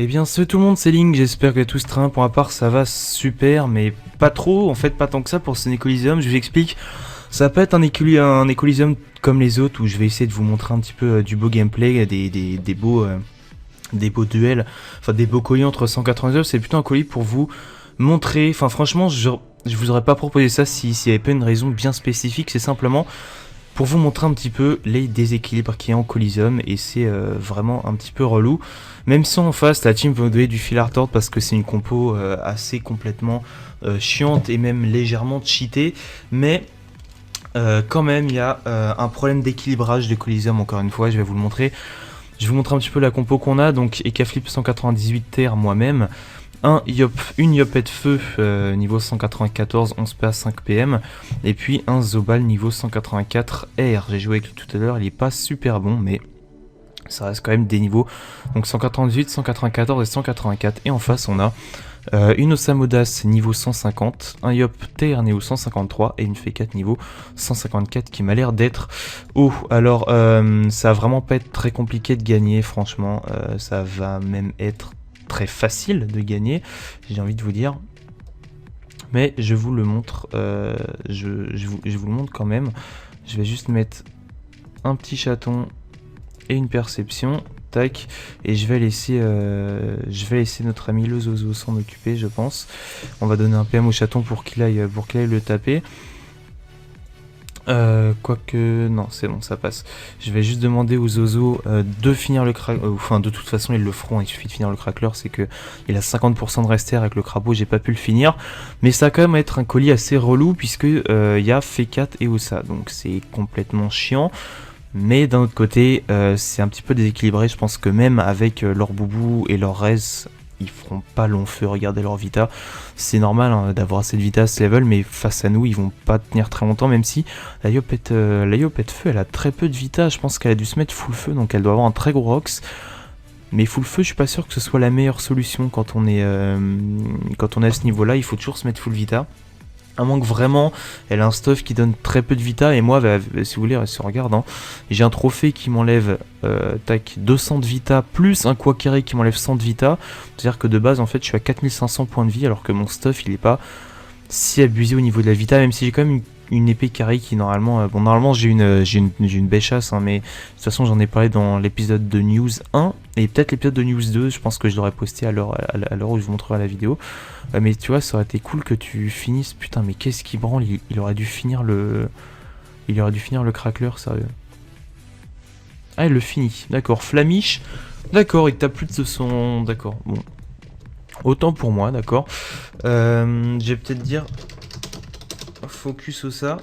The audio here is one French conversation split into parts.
Eh bien, salut tout le monde, c'est Link, j'espère que tout se train. Pour ma part, ça va super, mais pas trop, en fait, pas tant que ça pour ce Coliseum. Je vous explique, ça va pas être un Coliseum comme les autres, où je vais essayer de vous montrer un petit peu du beau gameplay, des beaux duels, enfin des beaux colis entre 199. C'est plutôt un colis pour vous montrer, enfin franchement, je vous aurais pas proposé ça s'il n'y avait pas une raison bien spécifique, c'est simplement pour vous montrer un petit peu les déséquilibres qu'il y a en Coliseum, et c'est vraiment un petit peu relou. Même si en face la team va vous donner du fil à retordre parce que c'est une compo assez complètement chiante et même légèrement cheatée, mais quand même il y a un problème d'équilibrage de Coliseum. Encore une fois, je vais vous le montrer. Je vais vous montrer un petit peu la compo qu'on a. Donc Ekaflip 198 terre moi-même, une Yopette feu niveau 194, 11 PA, 5 PM, et puis un Zobal niveau 184 R. J'ai joué avec lui tout à l'heure, il est pas super bon, mais ça reste quand même des niveaux. Donc 198, 194 et 184. Et en face, on a une Osamodas niveau 150, un Yop TR niveau 153 et une F4 niveau 154 qui m'a l'air d'être haut. Alors, ça va vraiment pas être très compliqué de gagner, franchement. Ça va même être très facile de gagner, j'ai envie de vous dire. Mais je vous le montre, je vous le montre quand même. Je vais juste mettre un petit chaton et une perception, tac, et je vais laisser notre ami le Zozo s'en occuper, je pense. On va donner un PM au chaton pour qu'il aille le taper. Quoique, non, c'est bon, ça passe. Je vais juste demander au Zozo de finir le crack. Enfin, de toute façon, ils le feront, il suffit de finir le crackler. C'est que il a 50% de rester avec le crapaud, j'ai pas pu le finir. Mais ça va quand même être un colis assez relou, puisque il y a F4 et Osa, donc c'est complètement chiant. Mais d'un autre côté, c'est un petit peu déséquilibré. Je pense que même avec leur boubou et leur res, ils feront pas long feu. Regardez leur vita. C'est normal hein, d'avoir assez de vita à ce level, mais face à nous, ils vont pas tenir très longtemps. Même si la Yopette feu, elle a très peu de vita. Je pense qu'elle a dû se mettre full feu, donc elle doit avoir un très gros rox. Mais full feu, je suis pas sûr que ce soit la meilleure solution quand on est à ce niveau-là. Il faut toujours se mettre full vita. À moins que vraiment elle a un stuff qui donne très peu de vita. Et moi, si vous voulez, si on regarde, hein, j'ai un trophée qui m'enlève 200 de vita plus un Quackere qui m'enlève 100 de vita. C'est-à-dire que de base, en fait, je suis à 4500 points de vie, alors que mon stuff, il est pas si abusé au niveau de la vita, même si j'ai quand même une épée carré qui normalement... normalement j'ai une béchasse, hein, mais de toute façon j'en ai parlé dans l'épisode de News 1, et peut-être l'épisode de News 2, je pense que je l'aurais posté à l'heure où je vous montrerai la vidéo. Mais tu vois, ça aurait été cool que tu finisses... Putain, mais qu'est-ce qui branle, il aurait dû finir le... Il aurait dû finir le crackler, sérieux. Ah, il le finit, d'accord. Flamiche, d'accord, il tape plus de son... D'accord, bon. Autant pour moi, d'accord. Je vais peut-être dire... Focus au ça.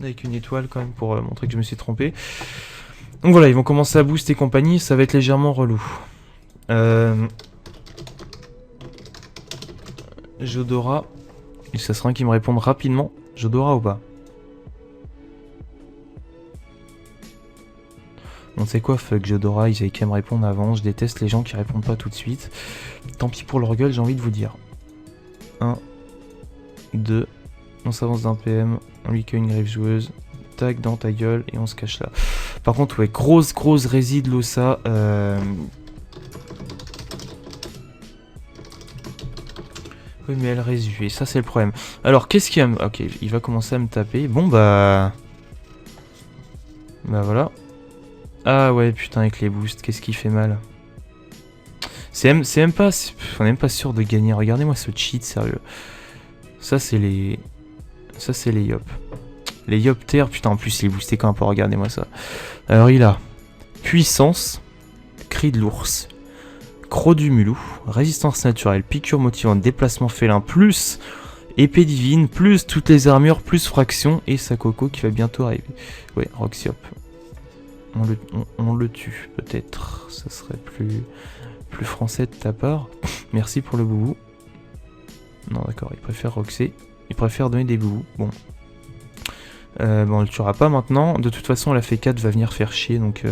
Avec une étoile quand même pour montrer que je me suis trompé. Donc voilà, ils vont commencer à booster et compagnie, ça va être légèrement relou. Jodora. Et ça sera un qui me réponde rapidement. Jodora ou pas? On sait quoi, fuck Jodora, ils avaient qu'à me répondre avant. Je déteste les gens qui répondent pas tout de suite. Tant pis pour leur gueule, j'ai envie de vous dire. 1, 2, on s'avance d'un PM, on lui cueille une griffe joueuse, tac dans ta gueule et on se cache là. Par contre, ouais, grosse réside l'ossa. Oui, mais elle résume, et ça c'est le problème. Alors, qu'est-ce qu'il y a? Ok, il va commencer à me taper. Bon, bah voilà. Ah ouais, putain, avec les boosts, qu'est-ce qui fait mal? C'est même pas... On est même pas sûr de gagner. Regardez-moi ce cheat, sérieux. Ça, c'est les... Ça, c'est les Yop. Les Yop terre, putain, en plus, il est boosté quand même pas. Regardez-moi ça. Alors, il a puissance, cri de l'ours, croc du mulou, résistance naturelle, piqûre motivante, déplacement félin, plus épée divine, plus toutes les armures, plus fraction, et sa coco qui va bientôt arriver. Ouais, Roxiop. On le tue, peut-être. Ça serait plus français de ta part. Merci pour le boubou. Non, d'accord, il préfère roxer. Il préfère donner des boubous. Bon. Bon, on le tuera pas maintenant. De toute façon, la F4 va venir faire chier. Donc,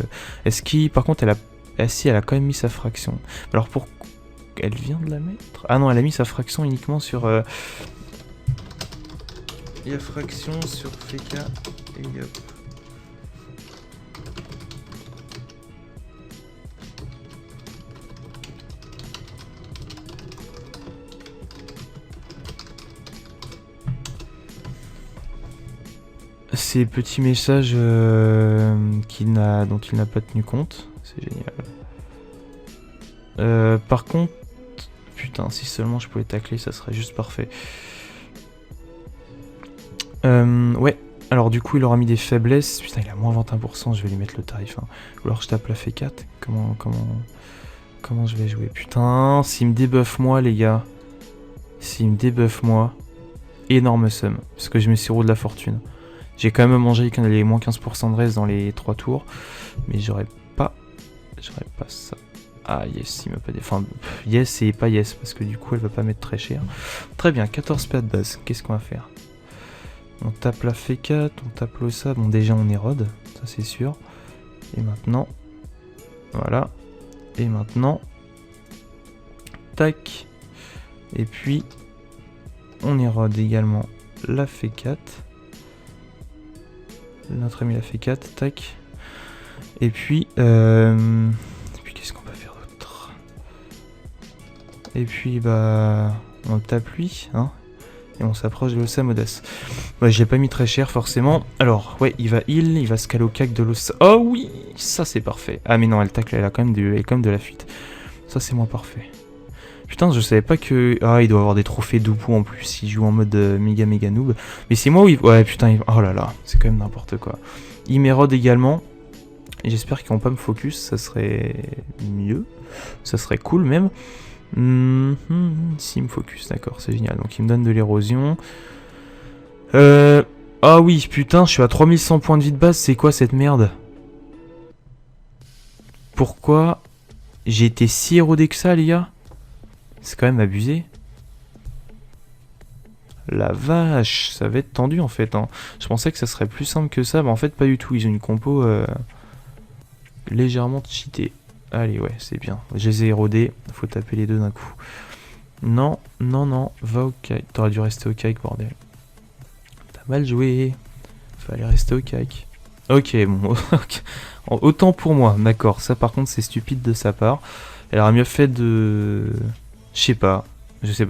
est-ce qu'il... Par contre, elle a... Ah si, elle a quand même mis sa fraction. Alors, pour... Elle vient de la mettre? Ah non, elle a mis sa fraction uniquement sur... Il y a fraction sur FK et hop. ces petits messages dont il n'a pas tenu compte. C'est génial. Par contre, putain, si seulement je pouvais tacler, ça serait juste parfait. Ouais, alors du coup, il aura mis des faiblesses. Putain, il a moins 21%, je vais lui mettre le tarif. Hein. Ou alors je tape la F4. Comment je vais jouer? Putain, s'il me débuffe moi, les gars. S'il me débuffe moi, énorme somme. Parce que je mets 0 de la fortune. J'ai quand même mangé les moins 15% de reste dans les 3 tours. Mais j'aurais pas ça. Ah yes, il m'a pas dit. Enfin, yes et pas yes, parce que du coup elle va pas mettre très cher. Très bien, 14 PA de base. Qu'est-ce qu'on va faire? On tape la F4, on tape l'OSA. Bon, déjà on érode, ça c'est sûr. Et maintenant, voilà. Et maintenant, tac. Et puis, on érode également la F4. Notre ami la F4, tac. Et puis qu'est-ce qu'on peut faire d'autre? Et puis, bah, on le tape lui, hein. Et on s'approche de l'Ossa Modas. Ouais, j'ai pas mis très cher forcément. Alors, ouais, il va heal, il va scaler au cac de l'Ossa. Oh oui, ça c'est parfait. Ah mais non, elle tacle, elle a quand même de la fuite. Ça c'est moins parfait. Putain, je savais pas que... Ah, il doit avoir des trophées Doupou en plus, il joue en mode méga noob. Mais c'est moi où il... Ouais, putain, oh là là, c'est quand même n'importe quoi. Il m'érode également. Et j'espère qu'ils vont pas me focus, ça serait mieux. Ça serait cool même. S'il me focus, d'accord, c'est génial. Donc il me donne de l'érosion. Ah oui, putain, je suis à 3100 points de vie de base, c'est quoi cette merde? Pourquoi j'ai été si érodé que ça, les gars? C'est quand même abusé. La vache, ça va être tendu en fait. Hein. Je pensais que ça serait plus simple que ça, mais en fait pas du tout. Ils ont une compo légèrement cheatée. Allez, ouais, c'est bien. Je les ai érodés, faut taper les deux d'un coup. Non, va au kike. T'aurais dû rester au kike, bordel. T'as mal joué. Fallait rester au kike. Ok, bon, autant pour moi, d'accord. Ça par contre c'est stupide de sa part. Elle aurait mieux fait de... Je sais pas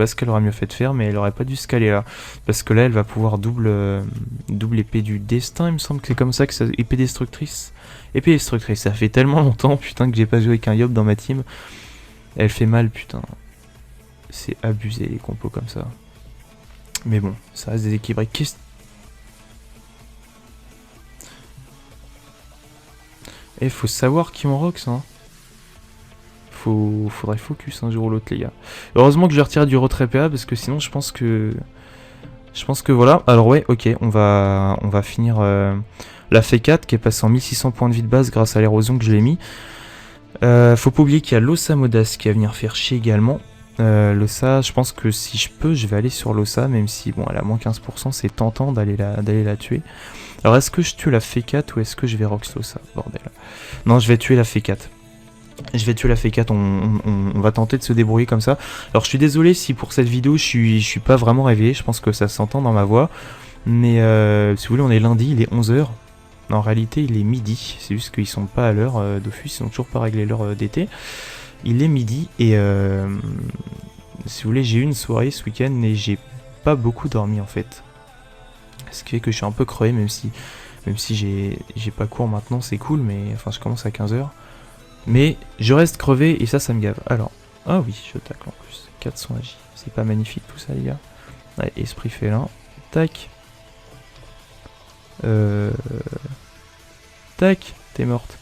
ce qu'elle aurait mieux fait de faire, mais elle aurait pas dû se caler là. Parce que là, elle va pouvoir double épée du destin, il me semble que c'est comme ça que ça... Épée destructrice. Épée destructrice, ça fait tellement longtemps, putain, que j'ai pas joué avec un Yob dans ma team. Elle fait mal, putain. C'est abusé les compos comme ça. Mais bon, ça reste déséquilibré. Qu'est-ce... Eh, faut savoir qui on rox, hein. Faudrait focus un jour ou l'autre, les gars. Heureusement que je vais retirer du retrait PA parce que sinon je pense que voilà. Alors ouais, ok, on va finir la F4 qui est passée en 1600 points de vie de base grâce à l'érosion que je l'ai mis. Faut pas oublier qu'il y a l'Ossa Modas qui va venir faire chier également. L'Ossa, je pense que si je peux, je vais aller sur l'Ossa, même si bon, elle a moins 15%, c'est tentant d'aller la tuer. Alors est-ce que je tue la F4 ou est-ce que je vais rox l'Ossa, bordel? Non, je vais tuer la F4. Je vais tuer la F4, on va tenter de se débrouiller comme ça. Alors je suis désolé si pour cette vidéo je suis pas vraiment réveillé, je pense que ça s'entend dans ma voix. Mais si vous voulez, on est lundi, il est 11h. En réalité il est midi, c'est juste qu'ils sont pas à l'heure Dofus, ils ont toujours pas réglé l'heure d'été. Il est midi et si vous voulez, j'ai eu une soirée ce week-end et j'ai pas beaucoup dormi en fait. Ce qui fait que je suis un peu crevé, même si j'ai pas cours maintenant, c'est cool, mais enfin je commence à 15h. Mais je reste crevé et ça me gave. Alors, ah oui, je tacle en plus. 400 AJ. C'est pas magnifique tout ça, les gars. Ouais, esprit félin. Tac. Tac, t'es morte.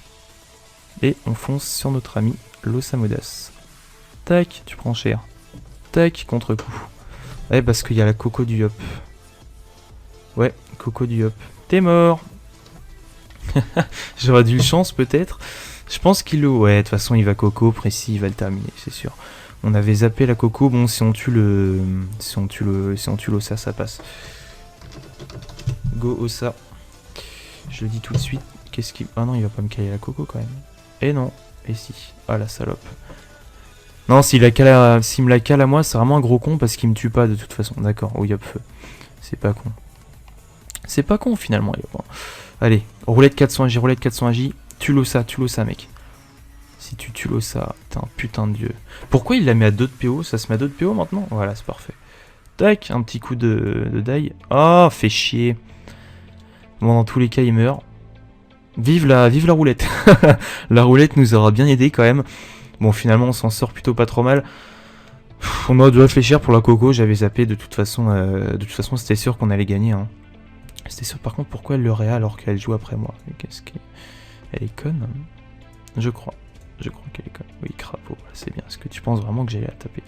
Et on fonce sur notre ami l'Ossa Modas. Tac, tu prends cher. Tac, contre-coup. Ouais, parce qu'il y a la coco du hop. Ouais, coco du hop. T'es mort. J'aurais dû le chance peut-être. Je pense qu'il le... Ouais, de toute façon, il va coco, précis, il va le terminer, c'est sûr. On avait zappé la coco, bon, si on tue l'Ossa, ça passe. Go Ossa. Je le dis tout de suite. Qu'est-ce qu'il... Ah non, il va pas me caler la coco quand même. Et non, et si. Ah la salope. Non, s'il me la cale à moi, c'est vraiment un gros con parce qu'il me tue pas de toute façon. D'accord, oh yop feu. C'est pas con. C'est pas con finalement, yop. Allez, roulette 400 AJ, roulette 400 AJ. Tue l'Ossa, die. Si tu tues l'Ossa, t'es un putain de dieu. Pourquoi il la met à 2 de PO? Ça se met à 2 de PO maintenant? Voilà, c'est parfait. Tac, un petit coup de die. Oh, fait chier. Bon, dans tous les cas, il meurt. Vive la roulette. La roulette nous aura bien aidé quand même. Bon, finalement, on s'en sort plutôt pas trop mal. On aurait dû réfléchir pour la Coco, j'avais zappé de toute façon, c'était sûr qu'on allait gagner. Hein. C'était sûr, par contre, pourquoi elle le réa alors qu'elle joue après moi? Qu'est-ce qu'elle elle est conne? Je crois qu'elle est conne. Oui, crapaud, c'est bien. Est-ce que tu penses vraiment que j'allais la taper?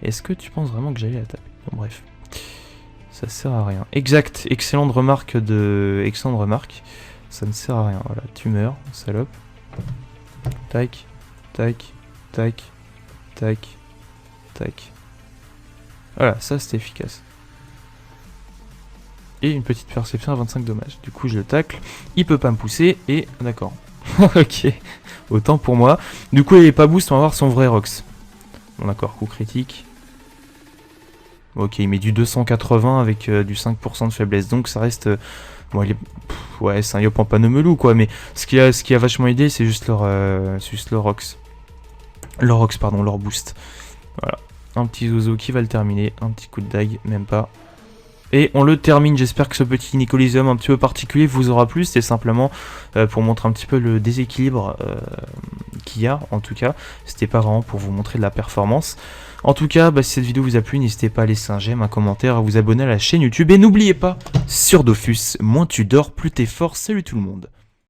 Est-ce que tu penses vraiment que j'allais la taper? Bon, bref. Ça sert à rien. Exact, excellente remarque. Ça ne sert à rien. Voilà, tu meurs, salope. Tac, tac, tac, tac, tac. Voilà, ça c'était efficace. Et une petite perception à 25 dommages. Du coup, je le tacle. Il peut pas me pousser. Et d'accord. Ok. Autant pour moi. Du coup, il est pas boost. On va voir son vrai Rox. Bon, d'accord. Coup critique. Ok, il met du 280 avec du 5% de faiblesse. Donc, ça reste. Bon, il est. Ouais, c'est un Yop en Panomelou, quoi. Mais ce qui a vachement aidé, c'est juste leur Rox. Leur boost. Voilà. Un petit Zozo qui va le terminer. Un petit coup de dague, même pas. Et on le termine, j'espère que ce petit Nicolysium un petit peu particulier vous aura plu, c'était simplement pour montrer un petit peu le déséquilibre qu'il y a, en tout cas, c'était pas vraiment pour vous montrer de la performance. En tout cas, si cette vidéo vous a plu, n'hésitez pas à laisser un j'aime, un commentaire, à vous abonner à la chaîne YouTube, et n'oubliez pas, sur Dofus, moins tu dors, plus t'es fort, salut tout le monde.